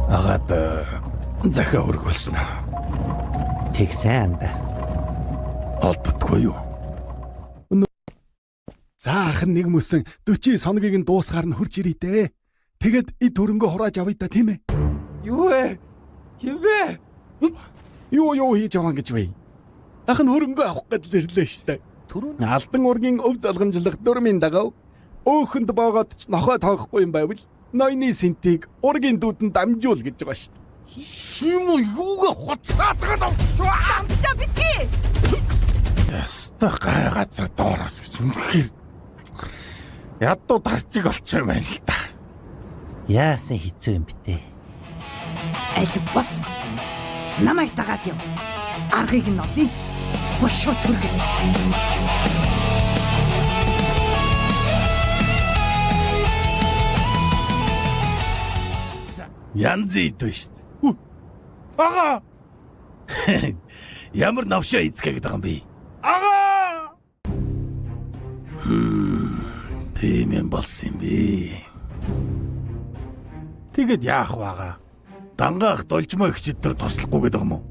Агаад захиа өргүүлсэн. Тэг сайн да. Олддоггүй юу? За ахын нэг мөсөн 40 соногийг нь дуусгаар нь хурж ирээ дээ. Тэгэд эд хөрөнгө хурааж авъя да тийм ээ. Юу вэ? Хин бэ? Юу хийж аваа гэж вэ? Ах нь хөрөнгө авах гэдэл ирлээ штэ. Түрүүн Алдан ургийн өв залгамжлах дөрмийн дагав. Өөхөнд боогод ч нохой тоогохгүй юм байвал ноёны сентийг ургийн дүүдэнд дамжуул гэж байгаа штэ. Хим юугаа хоцраадаг авчихсан. Амчаа битгий. Яста гай газар доороос гэж үнэхээр ядуу дарчиг болчих юм байна л да. яасан хэцүү юм битээ. Аль бас намайг дагаад яв. Аргыг нь олъё. Бошоо түргэн. Янз ийдв штт. Ага. Ямар навшаа эзгээ гэдэг юм бэ? Ага. Тийм юм болсон юм бэ. Тэгэд яах вага? Дангаах должмоо ихчид төр туслахгүй гэдэг юм уу?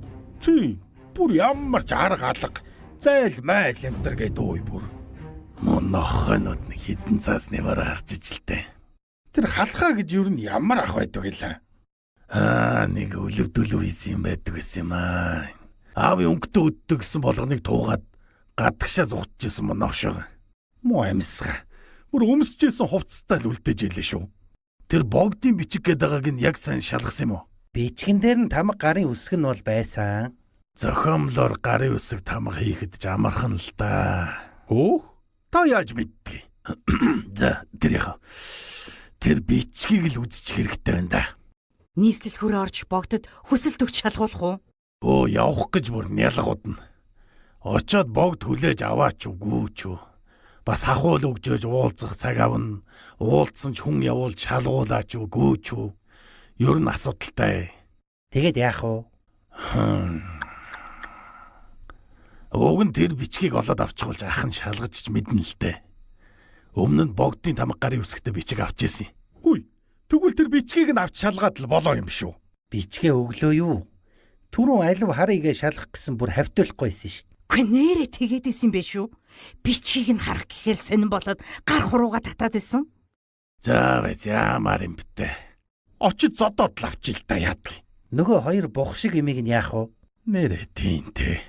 Тий. Бүр ямар ч арга алга зайл майл энтер гэдэг ой бүр. Монохонод нэг хитэн цаасны бараа харж ижилтэй. Тэр халахаа гэж юу н ямар ах байдаг гэлээ. Нэг өлөвдөлөв хийсэн юм байдаг гэсэн юм аа. Аавын өнгөтэй өддөг гэсэн болгоныг туугаад гадагшаа зугтчихсан монохшоо. Муу амьсгаа. Бүр өмсөжсэн хувцастай л үлдээж илээ шүү. Тэр богдын бичиг гэдгийг нь яг сайн шалгасан юм уу? Бичгэн дээр нь тамга гарын үсэг нь бол байсан. Зохиомлоор гарын үсэг тамга хийхэд ч амархан л да. Өөх? Та яаж мэддэг? За, тэр яха. Тэр бичгийг л үзчих хэрэгтэй байна да. Нийслэл хөр орж богдод хүсэл төгч шалгуулах уу? Явах гэж бүр нялгуудна. Очоод богд хүлээж аваач үгүй ч үү. Бас хахуул өгжөөж уулзах цаг авна. Уулзсан ч хүн явуул шалгуулаач үгүй ч үү. Ер нь асуудалтай. Тэгээд яах вэ? Уг нь тэр бичгийг олоод авчихвал ах нь шалгаж ч мэднэ л дээ. Өмнө нь богдын тамга гарын үсгтээ бичиг авч ирсэн. Хүй. Тэгвэл тэр бичгийг нь авч шалгаад л болоо юм шүү. Бичгээ өглөө юу? Түрүүн алив харыгээ шалгах гэсэн бүр хавтуулахгүйсэн шүү дээ. Гүй нэрээ тэгээд исэн бэ шүү. Бичгийг нь харах гэхээр сонирн болоод гар хурууга татаад исэн. За байж ямар юм битээ. Очиж зодоод л авчил та яадаг. Нөгөө хоёр бух шиг имийг нь яах вэ? Нэрээ тийм те.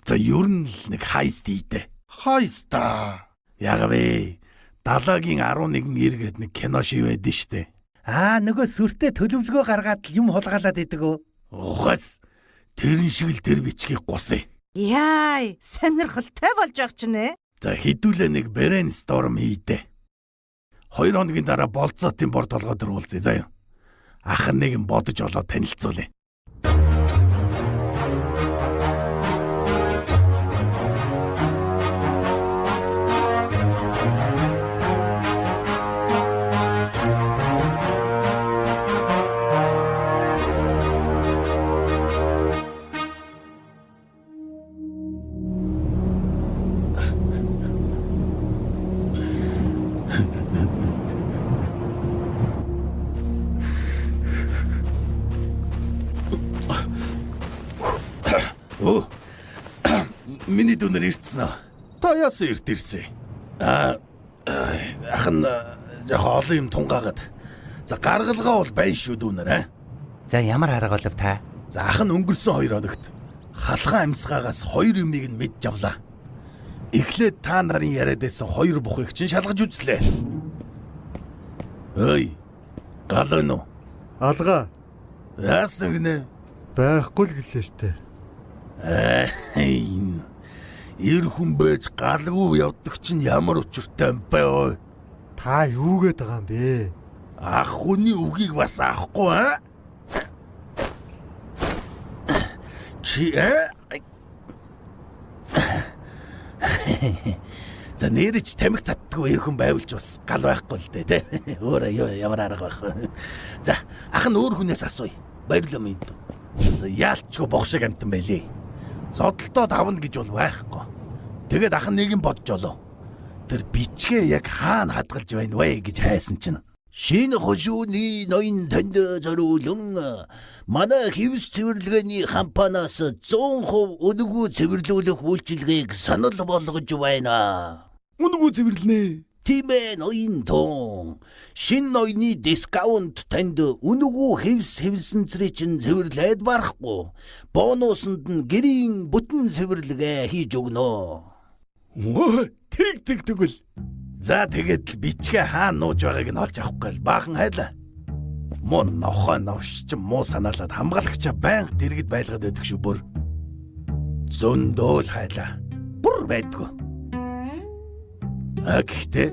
За ер нь л нэг хайст ийдэ. Хайста. Яг вэ. Далаагийн 11 эргээд нэг кино шив байдэн штэ. Нөгөө сүртэй төлөвлөгөө гаргаад л юм хулгаалаад идэг өө. Ухаас тэрэн шиг л тэр бичгийг гусъя. Яй, сонирхолтой болж байгаа ч нэ. За хідүүлээ нэг брейн сторм хийдэ. 2 хоногийн дараа болцоотын бор толгой дээр уулзъя заяа. Ах нэг нь бодож олоод танилцуулъя. Миний дүнээр ирсэн аа. Та яасан эрт ирсэн? Ах нь жоохон олон юм тунгаагаад. За гаргалгаа бол байна шүү дүүнээр аа. За ямар арга болов та? За ах нь өнгөрсөн 2 хоногт халахаа амьсгаагаас 2 юмыг нь мэдж авлаа. Эхлээд та нарын яриад байсан 2 бухыг чинь шалгаж үзлээ. Ой. Гал нь уу? Алгаа Яасан гинэ? байхгүй л гэлээ штэ. Ир хүн байж галгүй явдаг чинь ямар учиртай юм бэ ой? Та юу гээд байгаа юм бэ? Ах хүний үгийг бас авахгүй аа? Чи За нэрч тамхи татдаггүй ир хүн байвалж бас гал байхгүй л дээ тэ. Өөрөө ямар арга байх вэ? За ах нь өөр хүнээс асууя. Баярлалаа минь. За яалчгүй бох шиг амтан байлээ. Зодолтоод авна гэж бол байхгүй. Тэгээд ах нь нэг юм бодж олоо. тэр бичгээ яг хаана хадгалж байна вэ гэж хайсан чинь шинэ хошууны ноён танд зориулан манай хэвс цэвэрлэгээний компаниас 100% үнэгүй цэвэрлүүлэх үйлчилгээг санал болгож байна. Үнэгүй цэвэрлэнэ. Тийм ээ ноён тон. Шинэ ноёны дискаунт танд үнэгүй хэвсэнцрий чинь цэвэрлээд барахгүй. Бонусанд нь гэрийн бүтэн цэвэрлэгээ хийж өгнө. Оо, тэгвэл. За тэгээд бичгээ хаана нууж байгааг нь олж авахгүй л баахан хайлаа. Мөн нохоо новш ч муу санаалаад хамгаалагчаа байнга дэргэд байлгаад байдаг шүү бүр. Зөндөөл хайлаа. Бүр байдгүй. Гэхдээ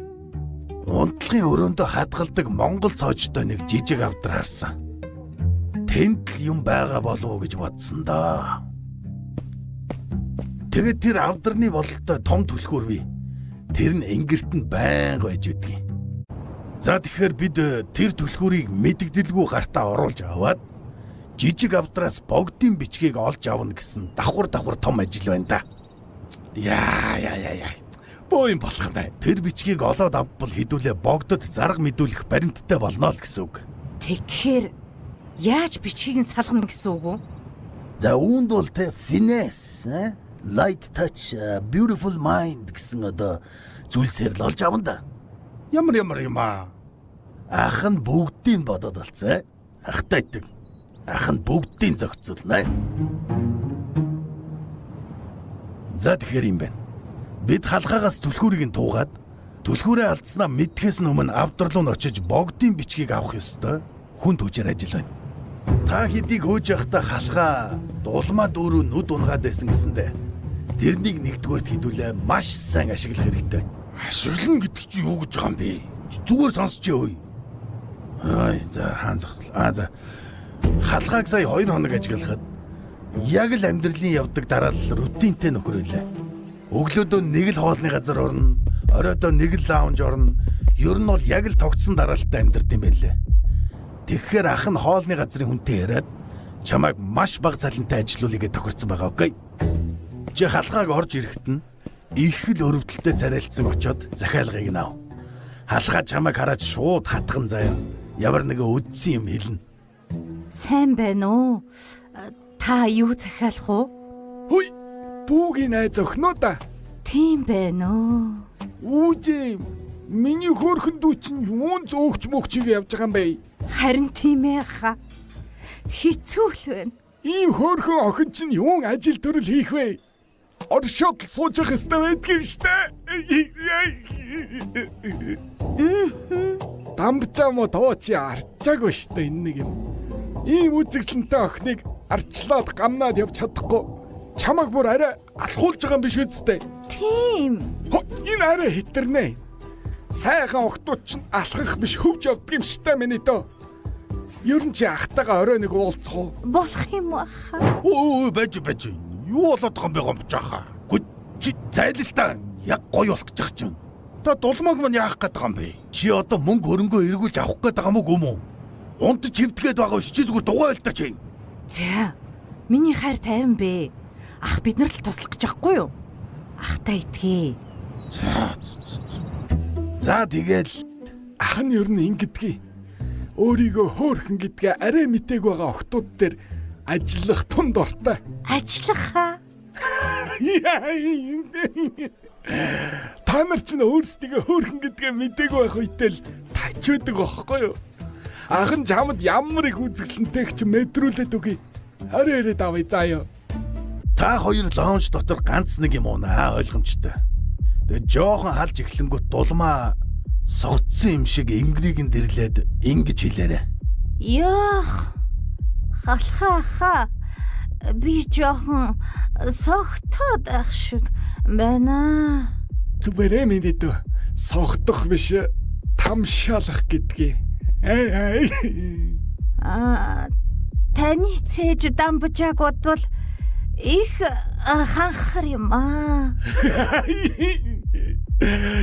унтлагын өрөөндөө хадгалдаг Монгол цоочтой нэг жижиг авдар харсан. Тэнд л юм байгаа болов уу гэж бодсон доо. Тэгээд тэр авдарны бололтой том түлхүүр бий. Тэр нь ингэрт нь байнга байж үдгийг. За тэгэхээр бид тэр түлхүүрийг мэддэгдэлгүй гартаа оруулж аваад жижиг авдраас богдын бичгийг олж авна гэсэн давхар том ажил байна да. Яа. Боо юм болох таа. Тэр бичгийг олоод авбал хідүүлээ богдод зарга мэдүүлэх баримттай болно л гэсэн үг. Тэгэхээр яаж бичгийг нь салгана гэсэн үг үү? За үүнд бол тэ finesse, light touch, beautiful mind гэсэн одоо зүйлсээр л олж авна да. Ямар юм аа. Ах нь бүгдийг бодоод алцсан. Ахтай идэг. Ах нь бүгдийг зохицуулна. За тэгэхээр юм байна. Бид халхаагаас түлхүүрийг нь туугаад түлхүүрээ алдснаа мэдхээс өмнө авдрал нь очиж богдын бичгийг авах ёстой. Хүн түжээр ажил байна. Та хэдийг хөөж явахдаа халхаа дулмаа дүүрүү нүд унгаад байсан гэсэндэ тэрнийг нэгдүгээрт хідүүлээ маш сайн ашиглах хэрэгтэй. Ашиглана гэдэг чи юу гэж байгаа юм бэ? Зүгээр сонсч өөй. За хаан зогсол. За халхааг сая 2 хоног ажиглахад яг л амьдралын явдаг дараа л рутинтэй нөхрөлөө. Өглөөдөө нэг л хоолны газар орно, оройдоо нэг л лаунж орно. Ер нь бол яг л тогтсон дараалттай амьдрд юм байлээ. Тэгэхээр ах нь хоолны газрын хүнтэй яриад чамайг маш бага цалинтай ажилуулъя гэж тохирсон байгаа, окей? Чи халхааг орж ирэхэд нь их л өрөвдөлтөй царайлцсан очоод захиалгыг нав. Халхаа чамайг хараад шууд хатган заяа. Ямар нэгэн үдсэн юм хэлнэ. Сайн байна уу? Та юу захиалах уу? Хүй, дүүгийн найз охиноо да. Тийм байна уу? Үүжээ. Миний хөөрхөн дүү чинь юун зөөгч мөгчийг явж байгаа юм бэ? Харин тийм ээ ха. Хэцүү л байна. Ийм хөөрхөн охин чинь юун ажил төрөл хийх вэ? Оршоод сууж явах ёстой байдгийн штэ. Дамбчаа мо тоочи арчаагүй штэ энэ нэг юм. Ийм үзэсгэлэнтэй охиныг арчлаад гамнаад явж чадахгүй. Чамаг бүр арай алхуулж байгаа юм биш үстэ. Тийм. Энэ арай хитэрнэ. Сайхан охтууд чинь алхах биш хөвж явдаг юм штэ миний дөө. Ер нь чи ахтайгаа орой нэг уулзах уу? Болох юм аха. Өө байж. Юу болоод байгаа юм бэ гомжаахаа? Гү чи зайлалтаа яг гоё болох гэж чинь. Та дулмаг мань яах гээд байгаа юм бэ? Чи одоо мөнгө хөрөнгөө эргүүлж авах гээд байгаа мөг юм уу? Унтж хөвдгээд байгаа ш чи зүгээр дугаа л та чи. За. Миний хайр тайван бэ. Ах бид нар л туслах гэж байхгүй юу? Ахтай итгий. За тэгэл ах нь ер нь ингэдэгий. Өөрийгөө хөөрхөн гэдгээ арай мэтээг байгаа охтууд дээр ажиллах тун дуртай. Ажиллах хаа? Та нар ч өөрсдөө хөөрхөн гэдгээ мэдээг байх үедээ л тачуудаг байхгүй юу? Ах нь чамд ямар их үзэсгэлэнтэйг ч мэдрүүлээд үгүй. Орой давай заяа. та хоёр лаунж дотор ганц нэг юм уу наа ойлгомжтой. Тэгээ жоохон халж эхлэнгүүт дулмаа согтсон юм шиг ингэрийг нь дэрлээд ингэж хэлээрэ. Яах. Халхаа. Би жоохон согтоод ах шиг байна. Зүгээрээ миний дүү согтох биш тамшаалах гэдгийг. Таны цээж дамбжааг бодвол их ханхар юм аа.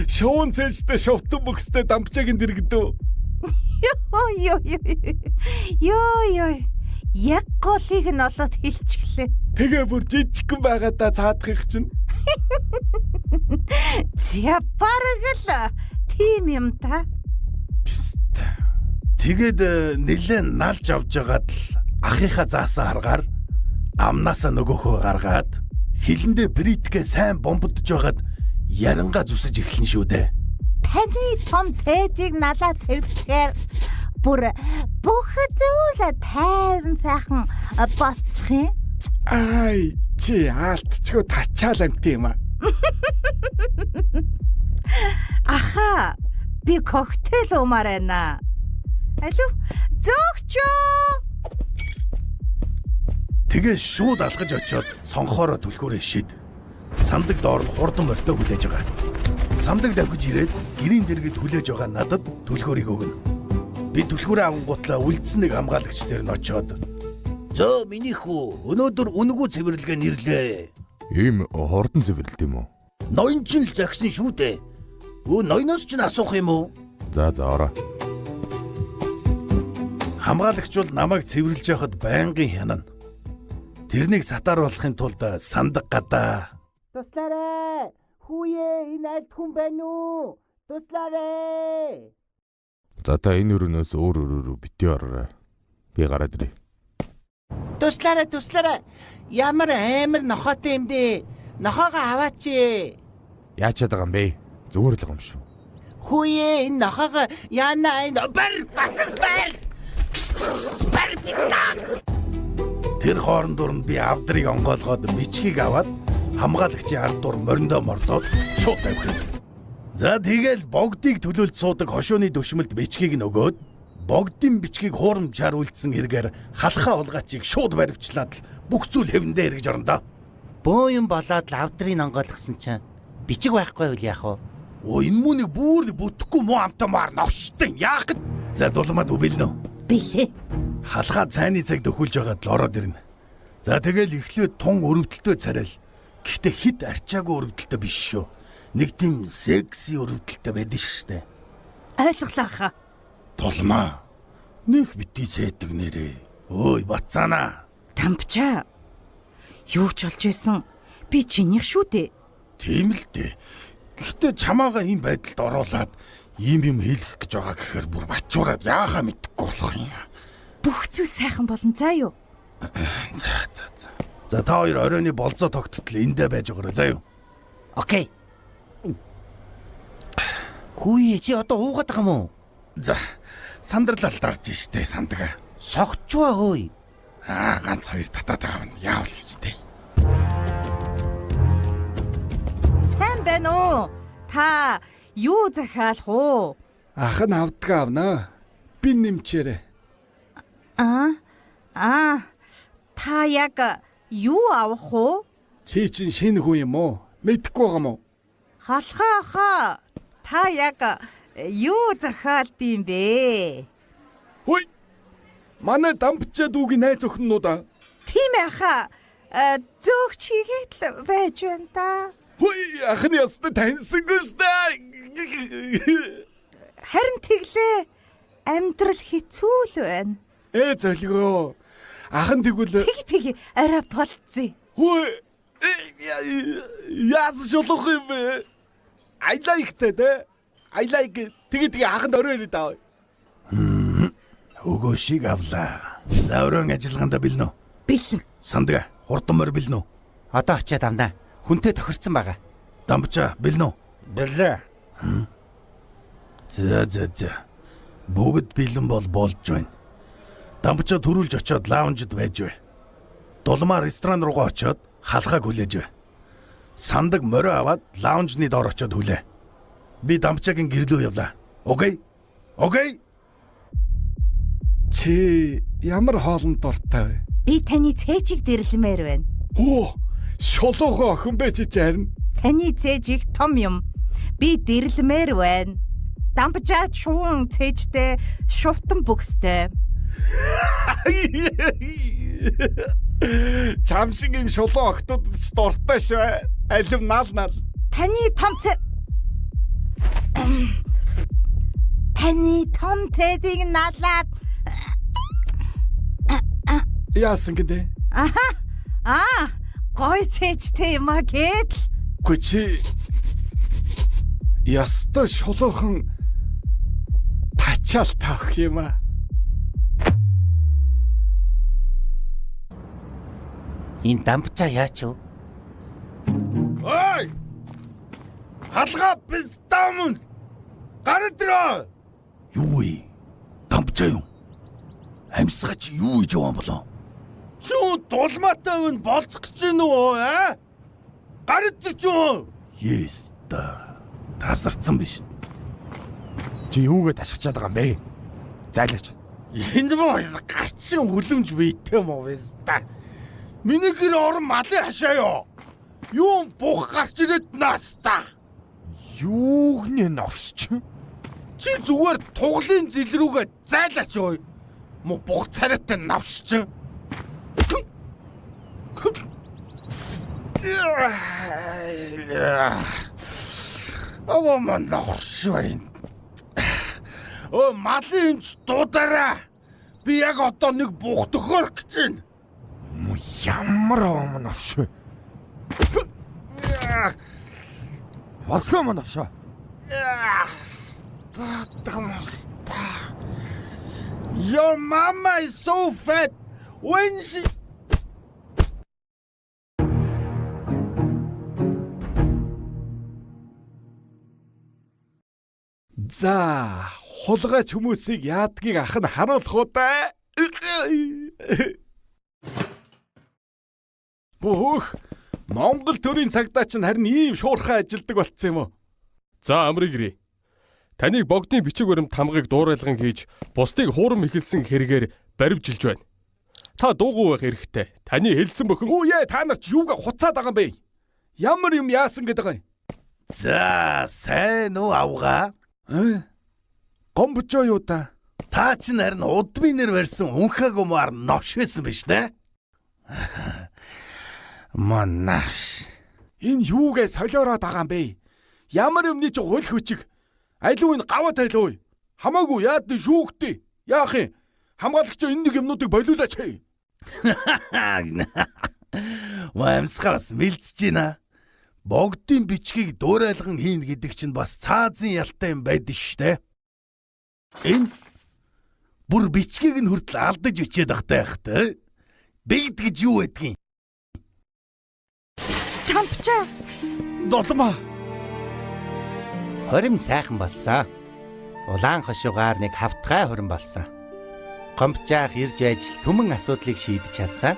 Шоун цээжтэй шовтон бөхстэй дамбжааг нь дэргэдөө. Йоо. Яг голыг нь олоод хэлчихлээ. Тэгээ бүр жижигхэн байгаадаа цаадах их чинь. За бараг л тийм юм та. Тэгээд нэлээд налж авж байгаад л ахыхаа заасан аргаар амнаасаа нөгөөхөө гаргаад хилэндээ бритгээ сайн бомбдж байгаад ярангаа зүсэж эхлэн шүү дээ. Таны том Тэдийг налаад тавьчихаар бүр бүх зүйл тайван сайхан болчих юм. Ай, чи аалтчгүй тачаал амт юм аа. Аха, би коктейл уумаар байна. Алуу, зөөгчөө. Тэгээ шууд алхаж очиод сонхоороо түлхүүрээ шид. Сандаг доор нь хурдан морьтой хүлээж байгаа. Сандаг давхиж ирээд гэрийн дэргэд хүлээж байгаа надад түлхүүрийг өгнө. Би түлхүүрээ авангуутлаа үлдсэн нэг хамгаалагч дээр нь очиод "Зөө миний хүү, өнөөдөр үнгүү цэвэрлэгээ нэрлээ." Ийм хордон цэвэрлэлт юм уу? Ноён ч л загсан шүү дээ. Ноёноос ч асуух юм уу? За ороо. Хамгаалагч бол намайг цэвэрлж явахад байнгын хянана. Тэрнийг сатааруулахын тулд сандаг гадаа. Туслаарай. Хүүе, энэ аль хүн байна уу? Туслаарай. За та энэ өрнөөс өөр битгий ороо. Би гараад ирээ. Туслаарай. Ямар амар нохоотой юм бэ? Нохоогоо аваач. Яачаад байгаа юм бэ? Зүгээр л юм шүү. Хүүе, энэ нохоогоо яана энэ бар. Тэр хоорондор нь би авдрыг онгоолгоод бичгийг аваад хамгаалагчийн ард дур мориндоо мордоод шууд тавих юм. За тэгэл богдыг төлөөлж суудаг хошууны дөшмөлд бичгийг нь өгөөд богдын бичгийг хуурамчаар үлдсэн хэрэгээр халахаа улгаачийг шууд баривчлаад л бүх зүйл хэвэндээ эргэж орно да. Бөө юм болоод л авдрыг онгойлгосон чинь бичиг байхгүй үл яах вэ? Энэ мөнийг бүр бүтэхгүй муу амтамаар новштой яах гэд. За дулмаад үбэлнэ. Билээ. Халахаа цайны цагт өхүүлж байгаад л ороод ирнэ. За тэгэл эхлээд тун өрөвдөлтөө царай л. Гэхдээ хит арчаагүй өрөвдөлтөө биш шүү. Нэг тийм секси өрөвдөлтөө байдаг штэ. Ойлголоо хаа. Толмаа. Нөх битгий сайдаг нэрээ. Ой, бацаана. Тампчаа. Юу ч болж исэн. Би чинийх шүү дээ. Тийм л дээ. Гэхдээ чамаага ийм байдалд оруулаад ийм юм хэлэх гэж байгаа гэхээр бүр бачуураад яахаа мэдэхгүй болох юм. Бүх зүйл сайхан болно заа юу? За. За та хоёр оройны болзоо тогттол эндээ байж байгаарай заа юу? Окей. Хүүе, чи одоо уугаад байгаа юм уу? За, сандралалт арч штэ сандгаа. Согчваа хөөе. Ганц хоёр татаад байгаа нь яавал гэж дээ. Сайн байна уу? Та юу захиалах уу? Ах нь авдгаа авнаа. Би нэмчээрээ. Та яг юу авах уу? Чи чинь шинэ хүн юм уу? Мэдэхгүй байгаа юм уу? Халхаа. Та яг юу захиалд юм бэ? Хөөе. Манай дампчаа дүүгийн найз охиннууд аа. Тийм аха. Зөөгч хийгээд л байж байна да. Хөөе, ах нь ястаа таньсангүй штэ. Харин тэглээ. Амьдрал хэцүү л байна. Зөлгөө. Ах нь тэгвэл Тэг арай болцъё. хөөе. Яас шулуух юм бэ? I like тэ. I like. Тэгээ аханд орой ирээд аа. Өгөө шиг авлаа. За өрөөн ажиллагаанда бэлнэ үү? Бэлэн. Сандгаа хурдан морь бэлнэ үү? Одоо очиад авнаа. Хүнтэй тохирцсан байгаа. Дампчаа бэлнэ үү? Бэлээ. За. Бүгд бэлэн болж байна. Дампчаа төрүүлж очиод лаунжид байж бай. Дулмаа ресторан руугаа очиод халахаа хүлээж бай. Сандаг морио аваад лаунжны доор очиод хүлээ. Би дампчаагийн гэрлөө явлаа. Окей? Чи ямар хоолнд дуртай вэ? Би таны цээжийг дэрлэмээр байна. Шулуухан охин бэ чи харин. Таны цээж их том юм. Би дэрлэмээр байна. Дампжаад шуун цээжтэй, шувтан бүкстэй. Чам шиг юм шулуун охтууд ч дуртай шүү. Алив нал. Таны том цээжийг налаад. Яасан гэдэг? Гой цээжтэй юм аа гээд. Гү чи Ястай шулуухан тачаал тавх юм аа. Энэ дампчаа яач вэ? Ой! Халгаа пистамун! Гарадраа! Юу вэ? Дампчаа юу? Амьсгаа чи юу хийж яваа болоо? Чи дулмаатай өн болцох гэж байна уу, аа? Гарадраа чи юу? Yes та. Тасарсан биш. Чи юугээ ташгичаад байгаа юм бэ? Зайлаач. Энд боо гачин үлэмж бийтэй юм уу та? Миний гэр орон малын хашаа юу? Юу бух гарч ирээд наста? Юуг нэ новсч? Чи зүгээр туглын зил рүүгээ зайлаач ой. Мо бух царайтай навсч. Аваа ман навшвэн. О малын ч дуудаараа. Би яг одоо нэг бух төхөр гэж байна. Мо ямар ом новш вэ? Вослоо новш. Your mama is so fat when she За, хулгайч хүмүүсийг яадгийг ах нь харуулах уу да? Бөх, Монгол төрийн цагдаач нь харин ийм шуурхай ажилдаг болцсон юм уу? За амрыг ирээ. Таныг богдын бичиг баримт хамгааг дуурайлган хийж бусдыг хуурам ихэлсэн хэрэгээр баривжилж байна. Та дуугүй байх хэрэгтэй. Таны хэлсэн бүхэн Үе та нар ч юугаа хуцаад байгаа юм бэ? Ямар юм яасан гэдэг байгаа юм? За, сайн уу авгаа? Гомбочоо юу та? Та ч харин удмынэр барьсан унхаг умаар новш байсан биш үү? Манаш. Энэ юугээ солиороод байгаа юм бэ? Ямар юмны ч хөл хүчиг. Аливын гаваа тайлгүй. Хамаагүй яад нь шүүхтэй. Яах юм? Хамгаалагч энэ нэг юмнуудыг болиулаач. Вамсгаас мэлдэж байна. Богдын бичгийг дуурайлган хийн гэдэг чинь бас цаазын ялтай юм байдаг штэ. Энэ бүр бичгийг нь хүртэл алдаж өчээд ахтай хахтай. Бигд гэж юу байдгийг? Тампчаа. Долмаа. Хорим сайхан болсон. Улаан хошуугаар нэг хавтгай хорим болсон. Гомбчаах ирж байж түмэн асуудлыг шийдэж чадсан.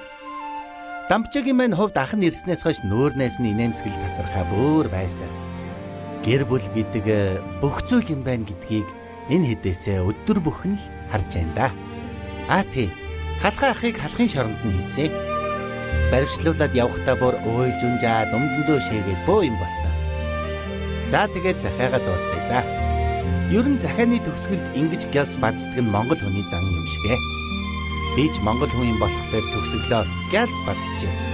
Дампчаагийн мань хувьд ах нь ирснээс хойш нөөрнөөс нь инээмсэгэл тасархаа бөөр байсан. Гэр бүл гэдэг бүх зүйл юм байна гэдгийг энэ хэдээсээ өдөр бүхэн л харж байна да. Тий. Халхаа ахыг халахын шоронд нь хийсэн. Баривчлуулаад явхдаа бүр уйлж унжаад өмдөндөө шээгээд бөө юм болсон. За тэгээд захиагаа дуусгая да. Ер нь захианы төгсгөлд ингэж гялс бацдаг нь монгол хүний зан юм шигэ. Би ч монгол хүн юм болохоор төгсөглөө гялс бацжээ.